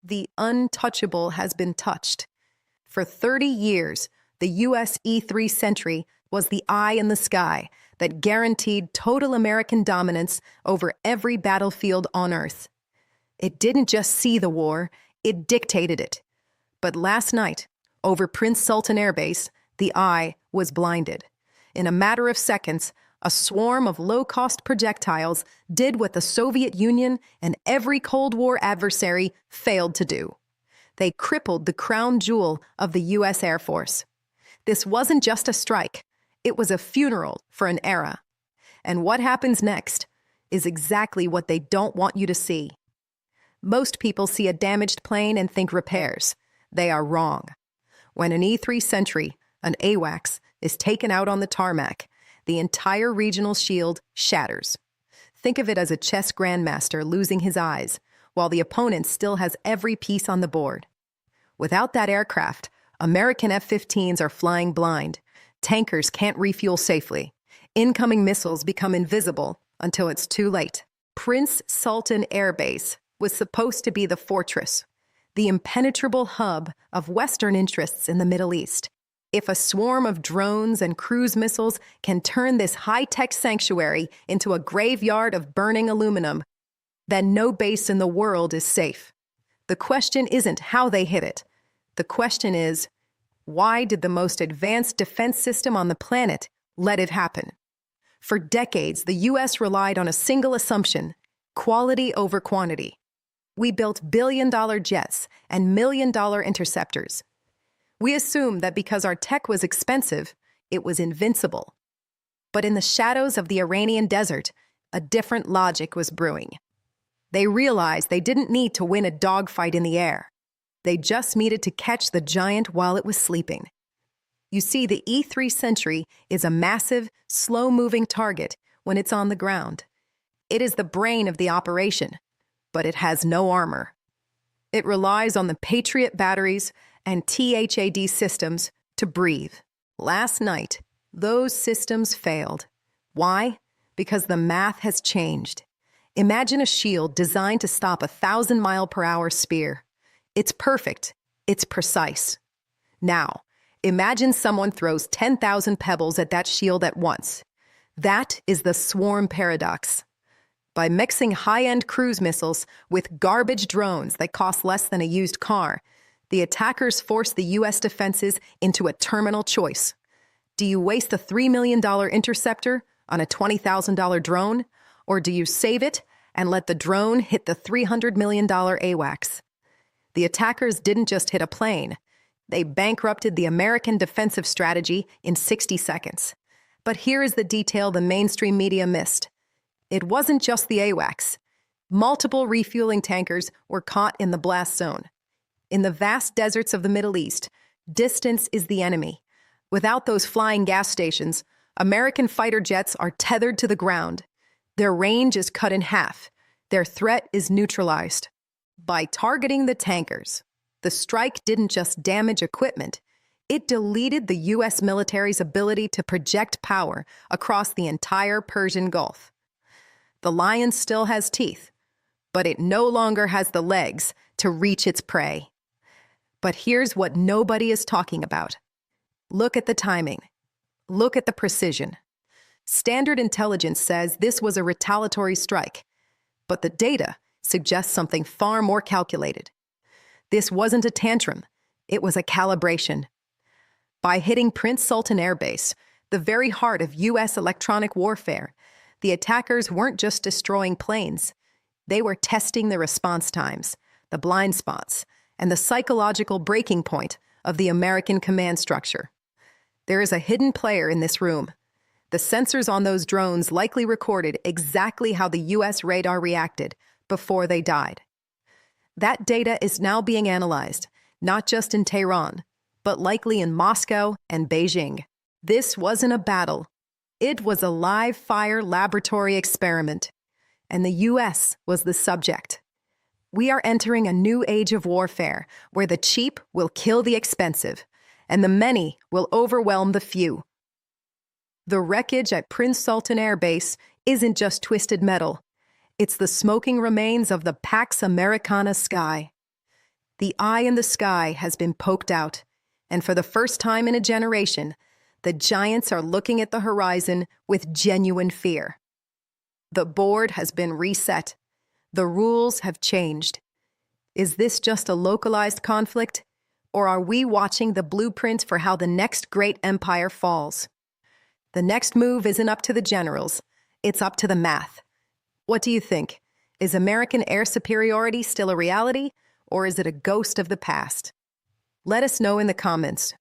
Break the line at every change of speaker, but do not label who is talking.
The untouchable has been touched. For 30 years, the U.S. E-3 Sentry was the eye in the sky that guaranteed total American dominance over every battlefield on Earth. It didn't just see the war, it dictated it. But last night, over Prince Sultan Air Base, the eye was blinded. In a matter of seconds, a swarm of low-cost projectiles did what the Soviet Union and every Cold War adversary failed to do. They crippled the crown jewel of the U.S. Air Force. This wasn't just a strike. It was a funeral for an era. And what happens next is exactly what they don't want you to see. Most people see a damaged plane and think repairs. They are wrong. When an E-3 Sentry, an AWACS, is taken out on the tarmac, the entire regional shield shatters. Think of it as a chess grandmaster losing his eyes, while the opponent still has every piece on the board. Without that aircraft, American F-15s are flying blind. Tankers can't refuel safely. Incoming missiles become invisible until it's too late. Prince Sultan Air Base was supposed to be the fortress, the impenetrable hub of Western interests in the Middle East. If a swarm of drones and cruise missiles can turn this high-tech sanctuary into a graveyard of burning aluminum, then no base in the world is safe. The question isn't how they hit it. The question is, why did the most advanced defense system on the planet let it happen? For decades, the U.S. relied on a single assumption: quality over quantity. We built billion-dollar jets and million-dollar interceptors. We assumed that because our tech was expensive, it was invincible. But in the shadows of the Iranian desert, a different logic was brewing. They realized they didn't need to win a dogfight in the air. They just needed to catch the giant while it was sleeping. You see, the E-3 Sentry is a massive, slow-moving target when it's on the ground. It is the brain of the operation, but it has no armor. It relies on the Patriot batteries and THAAD systems to breathe. Last night, those systems failed. Why? Because the math has changed. Imagine a shield designed to stop a 1,000-mile-per-hour spear. It's perfect. It's precise. Now, imagine someone throws 10,000 pebbles at that shield at once. That is the swarm paradox. By mixing high-end cruise missiles with garbage drones that cost less than a used car, the attackers force the U.S. defenses into a terminal choice. Do you waste the $3 million interceptor on a $20,000 drone, or do you save it and let the drone hit the $300 million AWACS? The attackers didn't just hit a plane. They bankrupted the American defensive strategy in 60 seconds. But here is the detail the mainstream media missed. It wasn't just the AWACS. Multiple refueling tankers were caught in the blast zone. In the vast deserts of the Middle East, distance is the enemy. Without those flying gas stations, American fighter jets are tethered to the ground. Their range is cut in half. Their threat is neutralized. By targeting the tankers, the strike didn't just damage equipment, it deleted the U.S. military's ability to project power across the entire Persian Gulf. The lion still has teeth, but it no longer has the legs to reach its prey. But here's what nobody is talking about. Look at the timing. Look at the precision. Standard intelligence says this was a retaliatory strike, but the data suggests something far more calculated. This wasn't a tantrum, it was a calibration. By hitting Prince Sultan Air Base, the very heart of U.S. electronic warfare, the attackers weren't just destroying planes. They were testing the response times, the blind spots, and the psychological breaking point of the American command structure. There is a hidden player in this room. The sensors on those drones likely recorded exactly how the U.S. radar reacted before they died. That data is now being analyzed, not just in Tehran, but likely in Moscow and Beijing. This wasn't a battle. It was a live-fire laboratory experiment, and the U.S. was the subject. We are entering a new age of warfare where the cheap will kill the expensive, and the many will overwhelm the few. The wreckage at Prince Sultan Air Base isn't just twisted metal. It's the smoking remains of the Pax Americana sky. The eye in the sky has been poked out, and for the first time in a generation, the giants are looking at the horizon with genuine fear. The board has been reset. The rules have changed. Is this just a localized conflict, or are we watching the blueprint for how the next great empire falls? The next move isn't up to the generals. It's up to the math. What do you think? Is American air superiority still a reality, or is it a ghost of the past? Let us know in the comments.